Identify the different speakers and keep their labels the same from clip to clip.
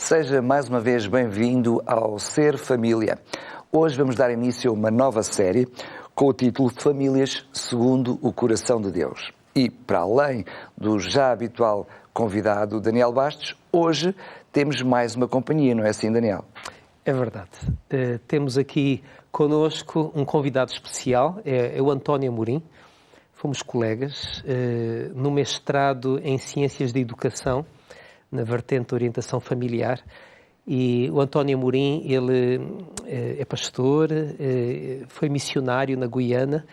Speaker 1: Seja mais uma vez bem-vindo ao Ser Família. Hoje vamos dar início a uma nova série com o título Famílias segundo o Coração de Deus. E, para além do já habitual convidado Daniel Bastos, hoje temos mais uma companhia, não é assim, Daniel?
Speaker 2: É verdade. Temos aqui connosco um convidado especial, é o António Amorim. Fomos colegas no mestrado em Ciências da Educação, na vertente de orientação familiar. E o António Amorim, ele é pastor, foi missionário na Guiana,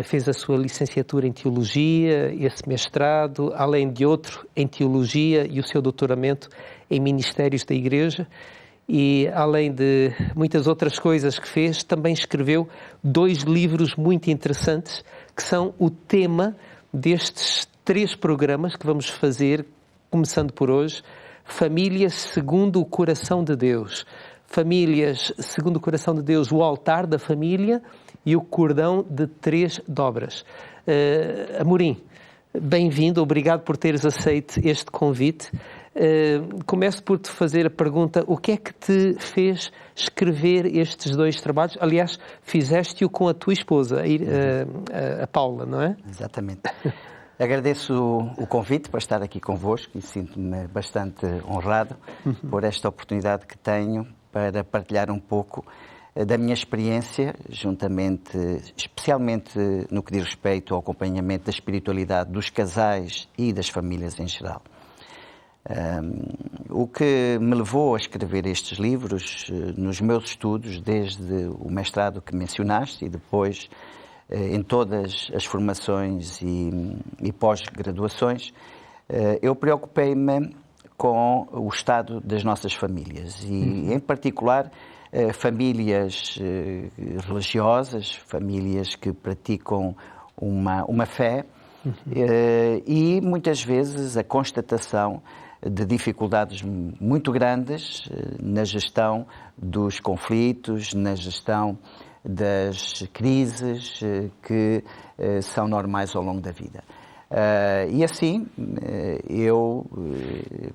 Speaker 2: fez a sua licenciatura em Teologia, esse mestrado, além de outro em Teologia e o seu doutoramento em Ministérios da Igreja. E, além de muitas outras coisas que fez, também escreveu 2 livros muito interessantes, que são o tema destes 3 programas que vamos fazer, começando por hoje: Famílias segundo o Coração de Deus. Famílias segundo o Coração de Deus, o altar da família e o cordão de 3 dobras. Amorim, bem-vindo, obrigado por teres aceito este convite. Começo por te fazer a pergunta: o que é que te fez escrever estes 2 trabalhos? Aliás, fizeste-o com a tua esposa, a Paula, não é?
Speaker 3: Exatamente. Agradeço o convite para estar aqui convosco e sinto-me bastante honrado por esta oportunidade que tenho para partilhar um pouco da minha experiência, especialmente no que diz respeito ao acompanhamento da espiritualidade dos casais e das famílias em geral. O que me levou a escrever estes livros nos meus estudos, desde o mestrado que mencionaste e depois em todas as formações e pós-graduações, eu preocupei-me com o estado das nossas famílias e, em particular, famílias religiosas, famílias que praticam uma fé e, muitas vezes, a constatação de dificuldades muito grandes na gestão dos conflitos, na gestão das crises que são normais ao longo da vida. E assim, eu,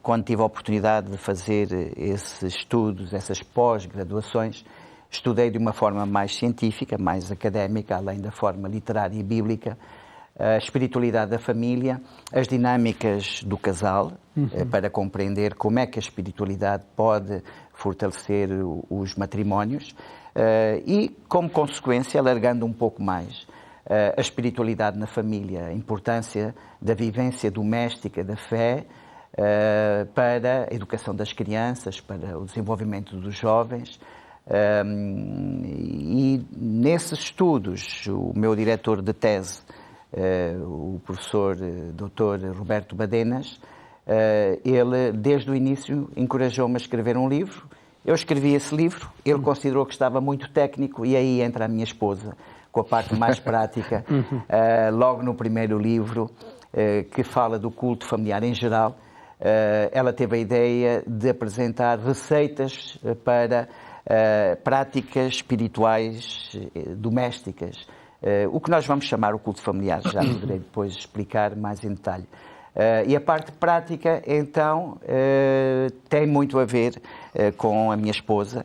Speaker 3: quando tive a oportunidade de fazer esses estudos, essas pós-graduações, estudei de uma forma mais científica, mais académica, além da forma literária e bíblica, a espiritualidade da família, as dinâmicas do casal, para compreender como é que a espiritualidade pode fortalecer os matrimónios e, como consequência, alargando um pouco mais a espiritualidade na família, a importância da vivência doméstica da fé para a educação das crianças, para o desenvolvimento dos jovens. E nesses estudos, o meu diretor de tese, o professor Dr. Roberto Badenas, ele desde o início encorajou-me a escrever um livro. Eu escrevi esse livro, ele considerou que estava muito técnico e aí entra a minha esposa com a parte mais prática. Logo no primeiro livro, que fala do culto familiar em geral, ela teve a ideia de apresentar receitas para práticas espirituais domésticas. O que nós vamos chamar o culto familiar, já poderei depois explicar mais em detalhe. E a parte prática, então, tem muito a ver com a minha esposa.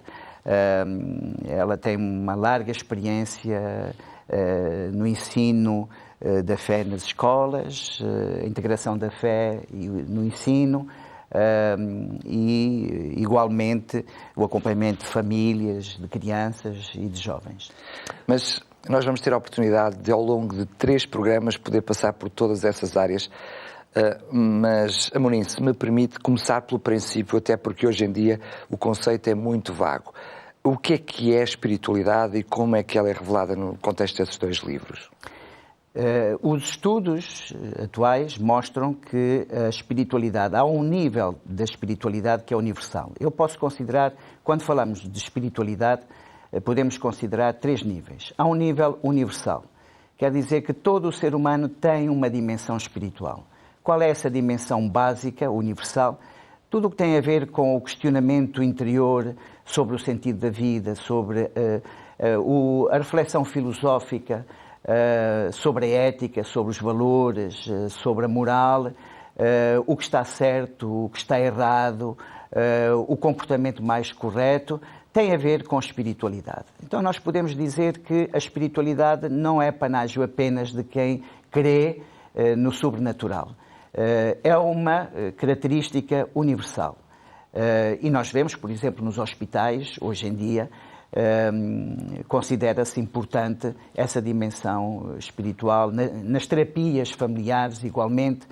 Speaker 3: Ela tem uma larga experiência no ensino da fé nas escolas, a integração da fé no ensino e, igualmente, o acompanhamento de famílias, de crianças e de jovens.
Speaker 1: Mas nós vamos ter a oportunidade de, ao longo de 3 programas, poder passar por todas essas áreas. Mas, Amorim, se me permite começar pelo princípio, até porque hoje em dia o conceito é muito vago. O que é espiritualidade e como é que ela é revelada no contexto desses 2 livros?
Speaker 3: Os estudos atuais mostram que a espiritualidade, há um nível da espiritualidade que é universal. Eu posso considerar, quando falamos de espiritualidade, podemos considerar 3 níveis. Há um nível universal, quer dizer que todo o ser humano tem uma dimensão espiritual. Qual é essa dimensão básica, universal? Tudo o que tem a ver com o questionamento interior sobre o sentido da vida, sobre a reflexão filosófica, sobre a ética, sobre os valores, sobre a moral, o que está certo, o que está errado, o comportamento mais correto, tem a ver com espiritualidade. Então nós podemos dizer que a espiritualidade não é panágio apenas de quem crê no sobrenatural. É uma característica universal. E nós vemos, por exemplo, nos hospitais, hoje em dia, considera-se importante essa dimensão espiritual. Nas terapias familiares, igualmente,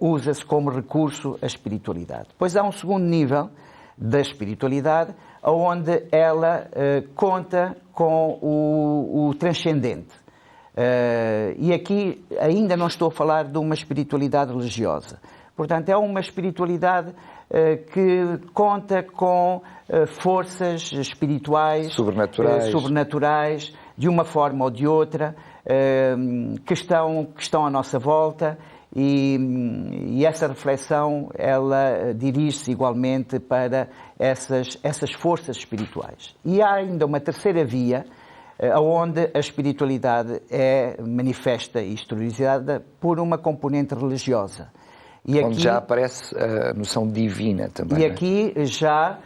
Speaker 3: usa-se como recurso a espiritualidade. Depois há um segundo nível da espiritualidade, onde ela conta com o transcendente. E aqui ainda não estou a falar de uma espiritualidade religiosa. Portanto, é uma espiritualidade que conta com forças espirituais, sobrenaturais, de uma forma ou de outra, que estão à nossa volta, e essa reflexão ela dirige-se igualmente para essas forças espirituais. E há ainda uma terceira via, onde a espiritualidade é manifesta e exteriorizada por uma componente religiosa.
Speaker 1: E onde aqui já aparece a noção divina também.
Speaker 3: E aqui já,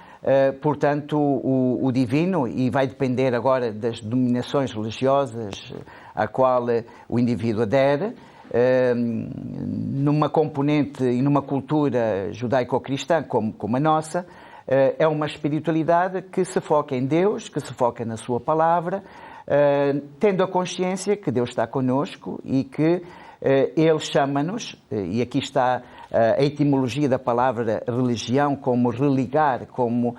Speaker 3: portanto, o divino, e vai depender agora das denominações religiosas à qual o indivíduo adere, numa componente e numa cultura judaico-cristã como a nossa, é uma espiritualidade que se foca em Deus, que se foca na sua palavra, tendo a consciência que Deus está connosco e que Ele chama-nos, e aqui está a etimologia da palavra religião, como religar, como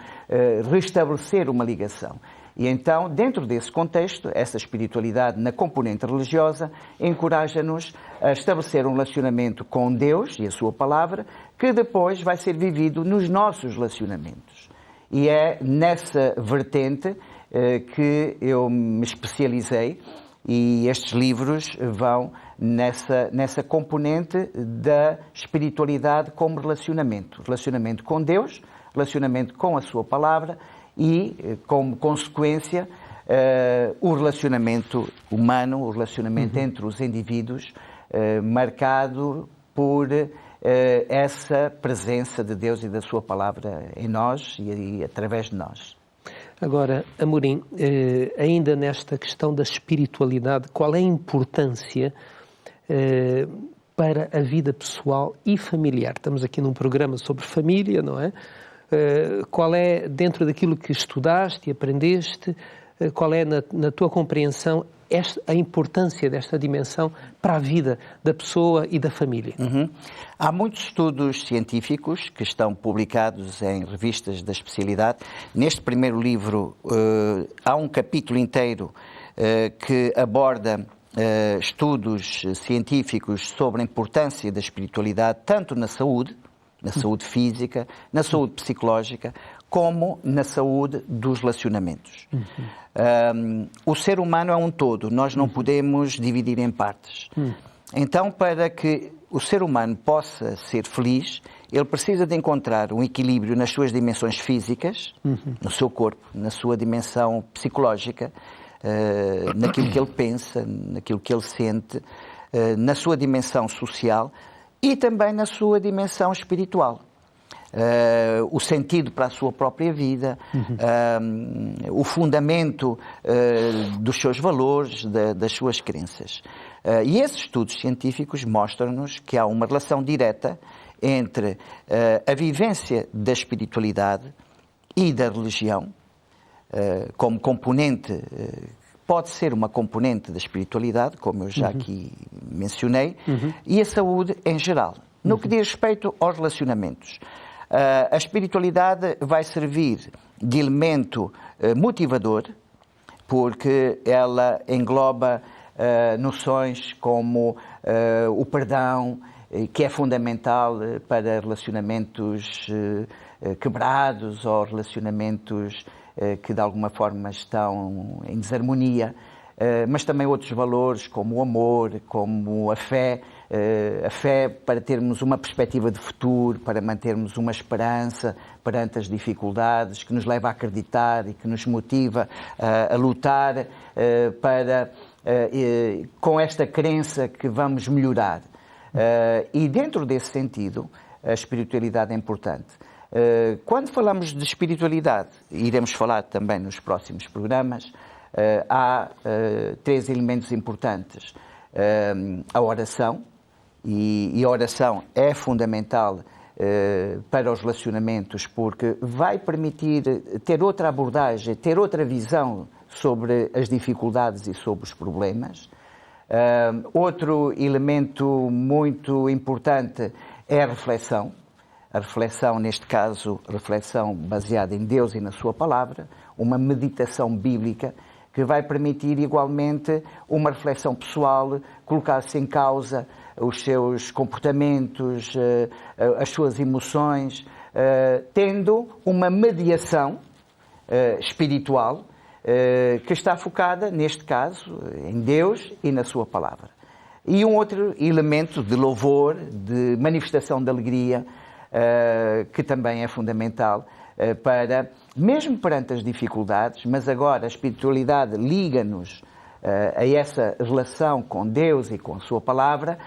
Speaker 3: restabelecer uma ligação. E então, dentro desse contexto, essa espiritualidade na componente religiosa encoraja-nos a estabelecer um relacionamento com Deus e a sua palavra, que depois vai ser vivido nos nossos relacionamentos. E é nessa vertente que eu me especializei, e estes livros vão nessa componente da espiritualidade como relacionamento. Relacionamento com Deus, relacionamento com a sua palavra e, como consequência, o relacionamento humano, o relacionamento entre os indivíduos, marcado por essa presença de Deus e da sua palavra em nós e através de nós.
Speaker 2: Agora, Amorim, ainda nesta questão da espiritualidade, qual é a importância para a vida pessoal e familiar? Estamos aqui num programa sobre família, não é? Qual é, dentro daquilo que estudaste e aprendeste, qual é, na tua compreensão, a importância desta dimensão para a vida da pessoa e da família?
Speaker 3: Há muitos estudos científicos que estão publicados em revistas da especialidade. Neste primeiro livro há um capítulo inteiro que aborda estudos científicos sobre a importância da espiritualidade, tanto na saúde física, na saúde psicológica, como na saúde dos relacionamentos. O ser humano é um todo, nós não podemos dividir em partes. Então, para que o ser humano possa ser feliz, ele precisa de encontrar um equilíbrio nas suas dimensões físicas, no seu corpo, na sua dimensão psicológica, naquilo que ele pensa, naquilo que ele sente, na sua dimensão social e também na sua dimensão espiritual. O sentido para a sua própria vida, o fundamento dos seus valores, das suas crenças. E esses estudos científicos mostram-nos que há uma relação direta entre a vivência da espiritualidade e da religião, como componente, pode ser uma componente da espiritualidade, como eu já aqui mencionei, e a saúde em geral. No que diz respeito aos relacionamentos, a espiritualidade vai servir de elemento motivador, porque ela engloba noções como o perdão, que é fundamental para relacionamentos quebrados ou relacionamentos que de alguma forma estão em desarmonia, mas também outros valores como o amor, como a fé para termos uma perspectiva de futuro, para mantermos uma esperança perante as dificuldades, que nos leva a acreditar e que nos motiva a lutar com esta crença que vamos melhorar. E dentro desse sentido, a espiritualidade é importante. Quando falamos de espiritualidade, e iremos falar também nos próximos programas, há 3 elementos importantes. A oração, e a oração é fundamental para os relacionamentos, porque vai permitir ter outra abordagem, ter outra visão sobre as dificuldades e sobre os problemas. Outro elemento muito importante é a reflexão. A reflexão, neste caso, reflexão baseada em Deus e na sua palavra, uma meditação bíblica que vai permitir igualmente uma reflexão pessoal, colocar-se em causa os seus comportamentos, as suas emoções, tendo uma mediação espiritual que está focada, neste caso, em Deus e na sua palavra. E um outro elemento de louvor, de manifestação de alegria, que também é fundamental para, mesmo perante as dificuldades, mas agora a espiritualidade liga-nos a essa relação com Deus e com a sua palavra,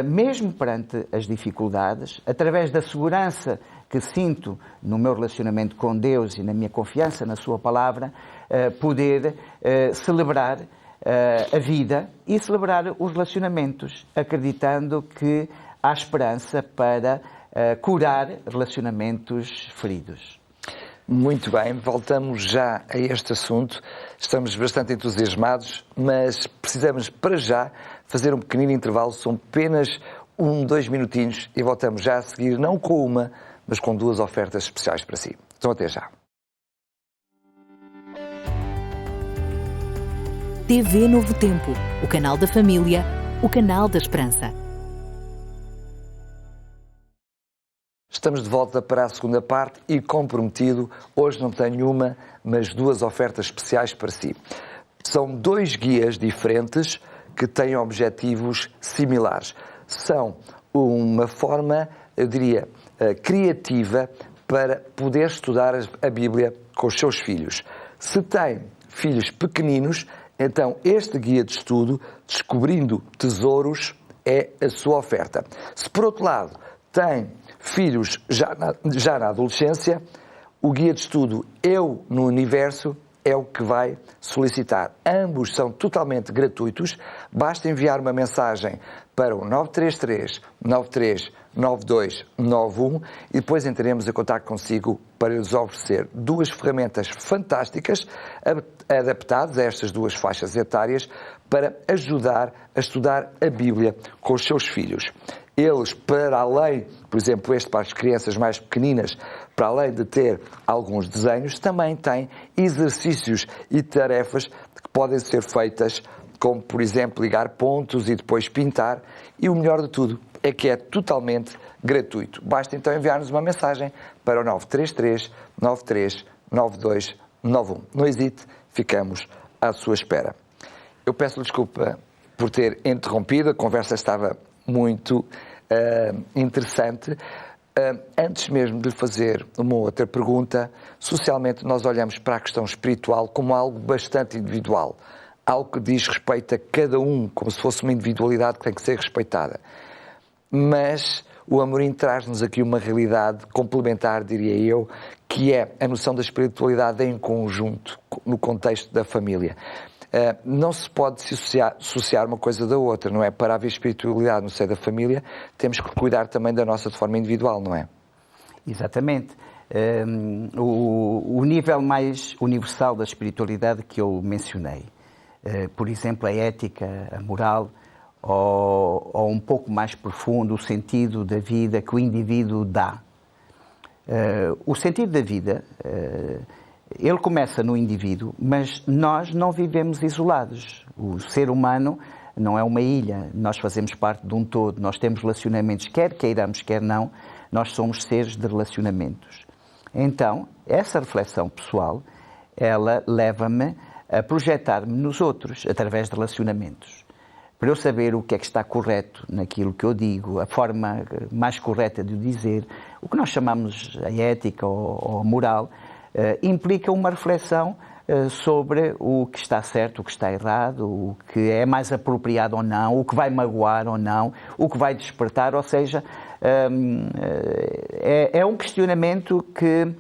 Speaker 3: mesmo perante as dificuldades, através da segurança que sinto no meu relacionamento com Deus e na minha confiança na sua palavra, poder celebrar a vida e celebrar os relacionamentos, acreditando que há esperança para curar relacionamentos feridos.
Speaker 1: Muito bem, voltamos já a este assunto. Estamos bastante entusiasmados, mas precisamos para já fazer um pequenino intervalo. São apenas 2 minutinhos e voltamos já a seguir, não com uma, mas com 2 ofertas especiais para si. Então até já.
Speaker 4: TV Novo Tempo, o canal da família, o canal da esperança.
Speaker 1: Estamos de volta para a segunda parte e, comprometido, hoje não tenho uma, mas 2 ofertas especiais para si. São 2 guias diferentes que têm objetivos similares. São uma forma, eu diria, criativa para poder estudar a Bíblia com os seus filhos. Se tem filhos pequeninos, então este guia de estudo, Descobrindo Tesouros, é a sua oferta. Se, por outro lado, tem filhos já na adolescência, o guia de estudo Eu no Universo é o que vai solicitar. Ambos são totalmente gratuitos. Basta enviar uma mensagem para o 933 93 9291 e depois entraremos em contato consigo para lhes oferecer 2 ferramentas fantásticas adaptadas a estas 2 faixas etárias para ajudar a estudar a Bíblia com os seus filhos. Eles, para além, por exemplo, este para as crianças mais pequeninas, para além de ter alguns desenhos, também tem exercícios e tarefas que podem ser feitas, como, por exemplo, ligar pontos e depois pintar. E o melhor de tudo é que é totalmente gratuito. Basta então enviar-nos uma mensagem para o 933 93 9291. Não hesite, ficamos à sua espera. Eu peço desculpa por ter interrompido, a conversa estava muito interessante. Antes mesmo de lhe fazer uma outra pergunta, socialmente nós olhamos para a questão espiritual como algo bastante individual, algo que diz respeito a cada um, como se fosse uma individualidade que tem que ser respeitada. Mas o Amorim traz-nos aqui uma realidade complementar, diria eu, que é a noção da espiritualidade em conjunto, no contexto da família. Não se pode associar uma coisa da outra, não é? Para haver espiritualidade no seio da família, temos que cuidar também da nossa de forma individual, não é?
Speaker 3: Exatamente. O nível mais universal da espiritualidade que eu mencionei, por exemplo, a ética, a moral, ou um pouco mais profundo, o sentido da vida que o indivíduo dá. O sentido da vida, ele começa no indivíduo, mas nós não vivemos isolados. O ser humano não é uma ilha, nós fazemos parte de um todo, nós temos relacionamentos, quer queiramos, quer não, nós somos seres de relacionamentos. Então, essa reflexão pessoal, ela leva-me a projetar-me nos outros, através de relacionamentos. Para eu saber o que é que está correto naquilo que eu digo, a forma mais correta de o dizer, o que nós chamamos a ética ou a moral, implica uma reflexão sobre o que está certo, o que está errado, o que é mais apropriado ou não, o que vai magoar ou não, o que vai despertar, ou seja, é um questionamento que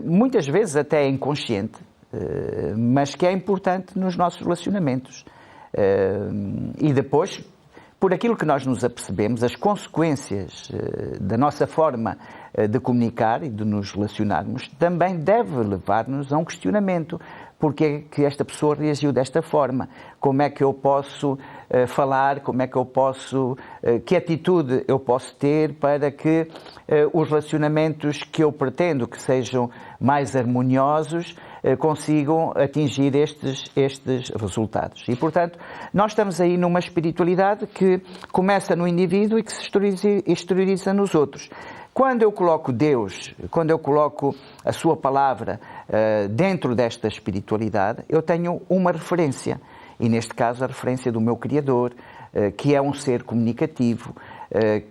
Speaker 3: muitas vezes até é inconsciente, mas que é importante nos nossos relacionamentos. E depois, por aquilo que nós nos apercebemos, as consequências da nossa forma de comunicar e de nos relacionarmos também deve levar-nos a um questionamento. Porque é que esta pessoa reagiu desta forma? Como é que eu posso falar? Como é que eu posso... que atitude eu posso ter para que os relacionamentos que eu pretendo que sejam mais harmoniosos consigam atingir estes resultados. E, portanto, nós estamos aí numa espiritualidade que começa no indivíduo e que se exterioriza nos outros. Quando eu coloco Deus, quando eu coloco a sua palavra dentro desta espiritualidade, eu tenho uma referência. E, neste caso, a referência do meu Criador, que é um ser comunicativo,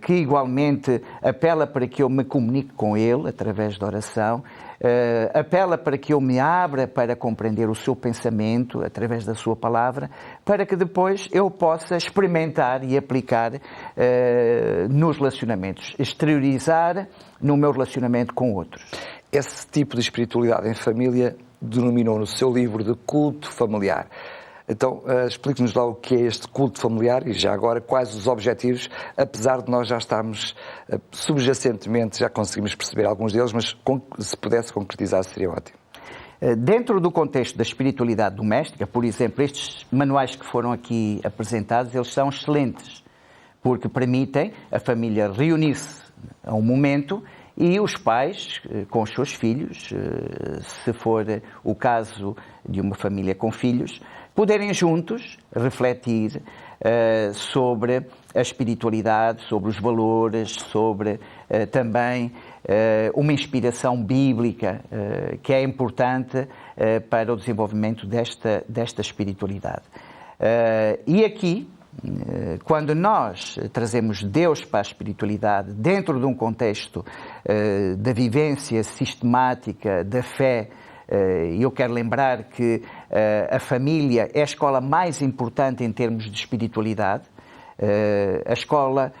Speaker 3: que igualmente apela para que eu me comunique com Ele através da oração, apela para que eu me abra para compreender o seu pensamento através da sua palavra, para que depois eu possa experimentar e aplicar nos relacionamentos, exteriorizar no meu relacionamento com outros.
Speaker 1: Esse tipo de espiritualidade em família denominou no seu livro de culto familiar. Então, explique-nos lá o que é este culto familiar e já agora quais os objetivos, apesar de nós já estarmos subjacentemente, já conseguimos perceber alguns deles, mas se pudesse concretizar seria ótimo.
Speaker 3: Dentro do contexto da espiritualidade doméstica, por exemplo, estes manuais que foram aqui apresentados, eles são excelentes, porque permitem a família reunir-se a um momento e os pais com os seus filhos, se for o caso de uma família com filhos, poderem juntos refletir sobre a espiritualidade, sobre os valores, sobre também uma inspiração bíblica que é importante para o desenvolvimento desta espiritualidade. E aqui, quando nós trazemos Deus para a espiritualidade dentro de um contexto da vivência sistemática, da fé, e eu quero lembrar que a família é a escola mais importante em termos de espiritualidade. A escola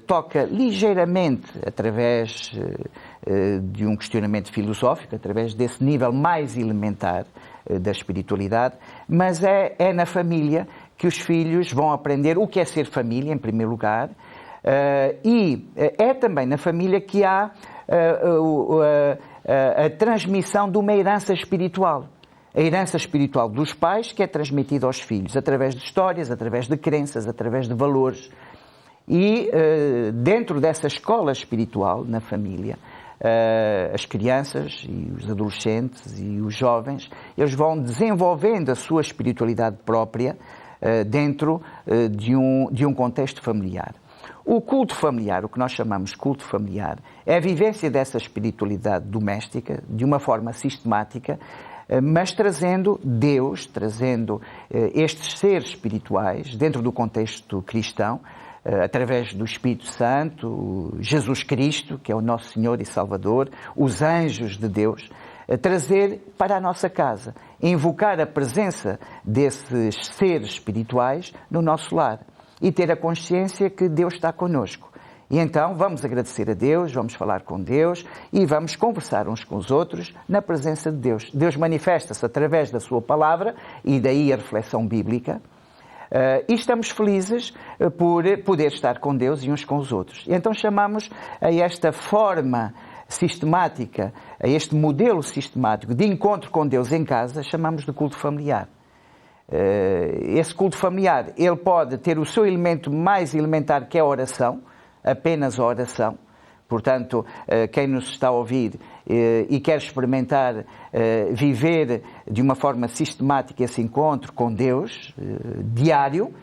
Speaker 3: toca ligeiramente através de um questionamento filosófico, através desse nível mais elementar da espiritualidade, mas é na família que os filhos vão aprender o que é ser família, em primeiro lugar, e é também na família que há a transmissão de uma herança espiritual. A herança espiritual dos pais que é transmitida aos filhos, através de histórias, através de crenças, através de valores. E dentro dessa escola espiritual, na família, as crianças e os adolescentes e os jovens, eles vão desenvolvendo a sua espiritualidade própria dentro de um contexto familiar. O culto familiar, o que nós chamamos de culto familiar, é a vivência dessa espiritualidade doméstica de uma forma sistemática, mas trazendo Deus, trazendo estes seres espirituais dentro do contexto cristão, através do Espírito Santo, Jesus Cristo, que é o nosso Senhor e Salvador, os anjos de Deus, trazer para a nossa casa, invocar a presença desses seres espirituais no nosso lar e ter a consciência que Deus está connosco. E então vamos agradecer a Deus, vamos falar com Deus e vamos conversar uns com os outros na presença de Deus. Deus manifesta-se através da sua palavra e daí a reflexão bíblica. E estamos felizes por poder estar com Deus e uns com os outros. E então chamamos a esta forma sistemática, a este modelo sistemático de encontro com Deus em casa, chamamos de culto familiar. Esse culto familiar, ele pode ter o seu elemento mais elementar, que é a oração, apenas a oração. Portanto, quem nos está a ouvir e quer experimentar viver de uma forma sistemática esse encontro com Deus, diário,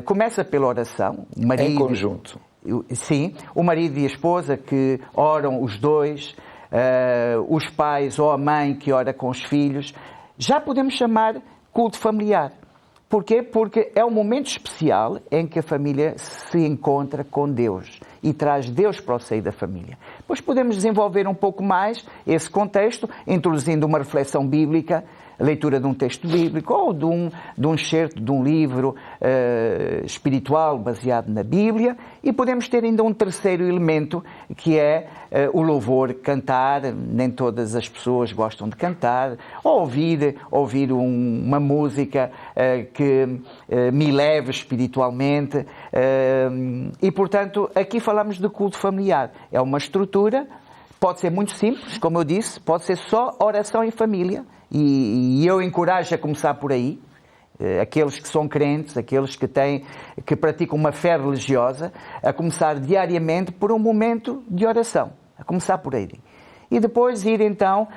Speaker 3: começa pela oração.
Speaker 1: Em conjunto.
Speaker 3: Sim, o marido e a esposa que oram os dois, os pais ou a mãe que ora com os filhos, já podemos chamar culto familiar. Porquê? Porque é um momento especial em que a família se encontra com Deus e traz Deus para o seio da família. Depois podemos desenvolver um pouco mais esse contexto, introduzindo uma reflexão bíblica a leitura de um texto bíblico ou de um excerto de um livro espiritual baseado na Bíblia, e podemos ter ainda um terceiro elemento, que é o louvor, cantar. Nem todas as pessoas gostam de cantar, ou ouvir uma música que me leve espiritualmente, e portanto aqui falamos de culto familiar. É uma estrutura, pode ser muito simples, como eu disse, pode ser só oração em família, e eu encorajo a começar por aí. Aqueles que são crentes, aqueles que praticam uma fé religiosa, a começar diariamente por um momento de oração, a começar por aí. E depois ir então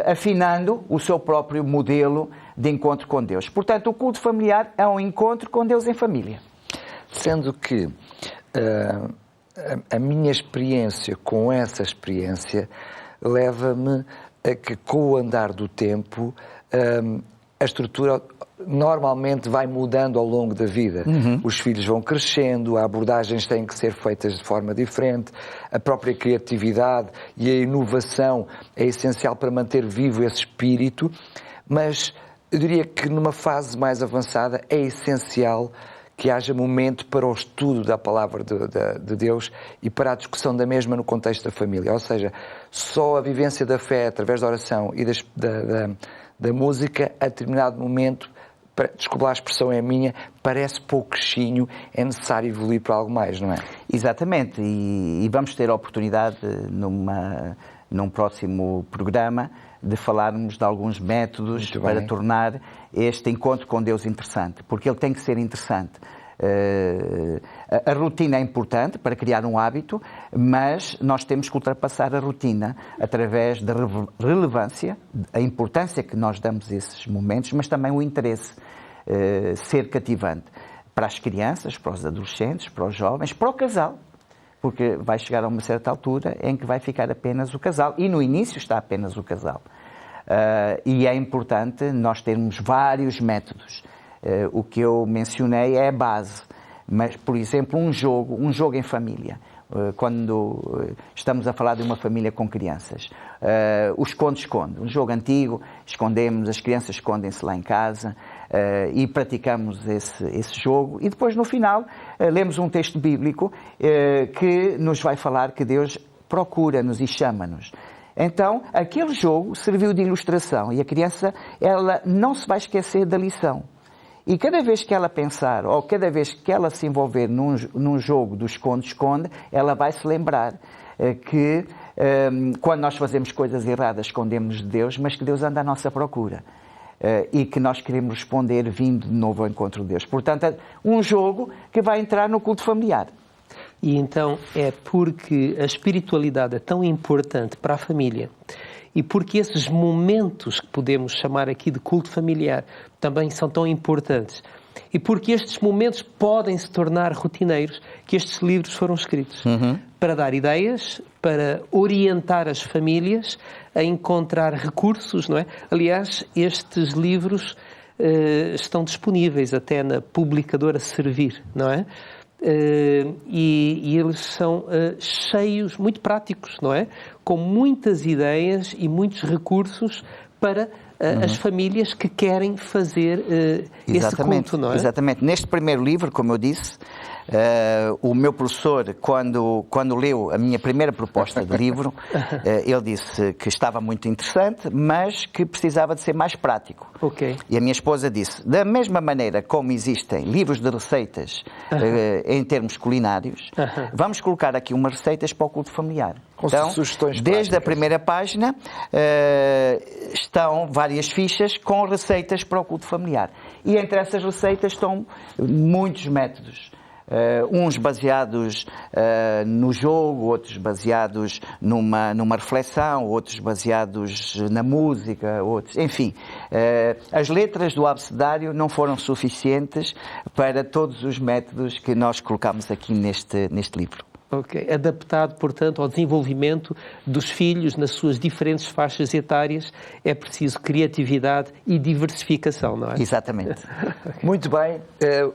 Speaker 3: afinando o seu próprio modelo de encontro com Deus. Portanto, o culto familiar é um encontro com Deus em família.
Speaker 1: Sendo que a minha experiência com essa experiência leva-me a que, com o andar do tempo, a estrutura normalmente vai mudando ao longo da vida. Os filhos vão crescendo, as abordagens têm que ser feitas de forma diferente, a própria criatividade e a inovação é essencial para manter vivo esse espírito, mas eu diria que numa fase mais avançada é essencial que haja momento para o estudo da palavra de Deus e para a discussão da mesma no contexto da família. Ou seja, só a vivência da fé através da oração e da música, a determinado momento, desculpa, a expressão é minha, parece pouquinho, é necessário evoluir para algo mais, não é?
Speaker 3: Exatamente, e vamos ter a oportunidade num próximo programa de falarmos de alguns métodos para tornar este encontro com Deus interessante, porque ele tem que ser interessante. A rotina é importante para criar um hábito, mas nós temos que ultrapassar a rotina através da relevância, a importância que nós damos a esses momentos, mas também o interesse, ser cativante para as crianças, para os adolescentes, para os jovens, para o casal, porque vai chegar a uma certa altura em que vai ficar apenas o casal, e no início está apenas o casal. E é importante nós termos vários métodos. O que eu mencionei é a base, mas, por exemplo, um jogo em família. Quando estamos a falar de uma família com crianças, o esconde-esconde, um jogo antigo, escondemos, as crianças escondem-se lá em casa, e praticamos esse jogo, e depois no final lemos um texto bíblico que nos vai falar que Deus procura-nos e chama-nos. Então, aquele jogo serviu de ilustração, e a criança, ela não se vai esquecer da lição. E cada vez que ela pensar, ou cada vez que ela se envolver num jogo do esconde-esconde, ela vai se lembrar que quando nós fazemos coisas erradas, escondemos de Deus, mas que Deus anda à nossa procura. E que nós queremos responder vindo de novo ao encontro de Deus. Portanto, é um jogo que vai entrar no culto familiar.
Speaker 2: E então é porque a espiritualidade é tão importante para a família, e porque esses momentos que podemos chamar aqui de culto familiar também são tão importantes, e porque estes momentos podem se tornar rotineiros, que estes livros foram escritos para dar ideias, para orientar as famílias a encontrar recursos, não é? Aliás, estes livros estão disponíveis até na publicadora Servir, não é? E eles são cheios, muito práticos, não é? Com muitas ideias e muitos recursos para as famílias que querem fazer esse culto, não é?
Speaker 3: Exatamente. Neste primeiro livro, como eu disse, o meu professor, quando leu a minha primeira proposta de livro, ele disse que estava muito interessante, mas que precisava de ser mais prático.
Speaker 2: Okay.
Speaker 3: E a minha esposa disse, da mesma maneira como existem livros de receitas em termos culinários, vamos colocar aqui umas receitas para o culto familiar.
Speaker 1: Com
Speaker 3: então,
Speaker 1: sugestões
Speaker 3: desde
Speaker 1: práticas.
Speaker 3: a primeira página estão várias fichas com receitas para o culto familiar. E entre essas receitas estão muitos métodos. Uns baseados no jogo, outros baseados numa reflexão, outros baseados na música, outros... Enfim, as letras do abecedário não foram suficientes para todos os métodos que nós colocamos aqui neste livro.
Speaker 2: Ok. Adaptado, portanto, ao desenvolvimento dos filhos nas suas diferentes faixas etárias, é preciso criatividade e diversificação, não é?
Speaker 3: Exatamente.
Speaker 1: Muito bem,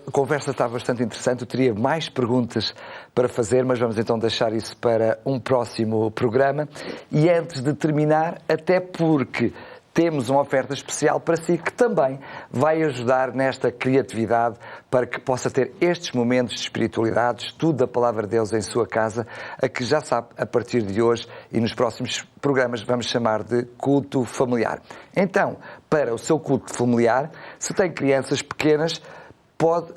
Speaker 1: a conversa está bastante interessante, eu teria mais perguntas para fazer, mas vamos então deixar isso para um próximo programa. E antes de terminar, até porque temos uma oferta especial para si que também vai ajudar nesta criatividade para que possa ter estes momentos de espiritualidade, estudo da Palavra de Deus em sua casa, a que já sabe, a partir de hoje e nos próximos programas vamos chamar de culto familiar. Então, para o seu culto familiar, se tem crianças pequenas, pode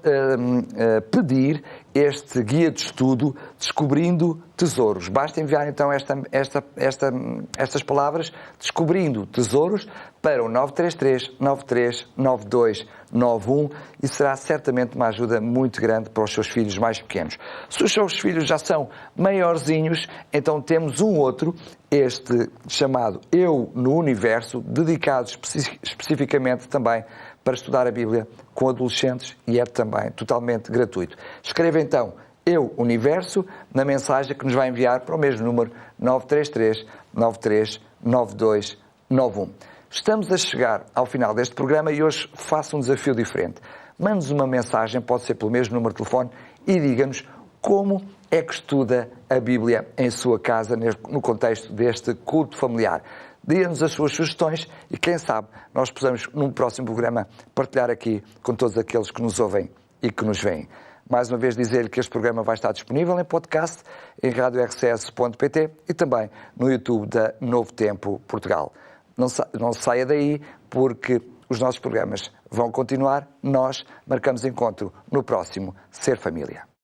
Speaker 1: pedir este guia de estudo Descobrindo Tesouros. Basta enviar então estas palavras, Descobrindo Tesouros, para o 933 93 92 91 e será certamente uma ajuda muito grande para os seus filhos mais pequenos. Se os seus filhos já são maiorzinhos, então temos um outro, este chamado Eu no Universo, dedicado especificamente também para estudar a Bíblia com adolescentes e é também totalmente gratuito. Escreva então Eu Universo na mensagem que nos vai enviar para o mesmo número 933 93 92 91. Estamos a chegar ao final deste programa e hoje faço um desafio diferente. Mande-nos uma mensagem, pode ser pelo mesmo número de telefone, e diga-nos como é que estuda a Bíblia em sua casa no contexto deste culto familiar. Diga-nos as suas sugestões e, quem sabe, nós possamos, num próximo programa, partilhar aqui com todos aqueles que nos ouvem e que nos veem. Mais uma vez dizer-lhe que este programa vai estar disponível em podcast, em radiorcs.pt e também no YouTube da Novo Tempo Portugal. Não saia daí, porque os nossos programas vão continuar. Nós marcamos encontro no próximo Ser Família.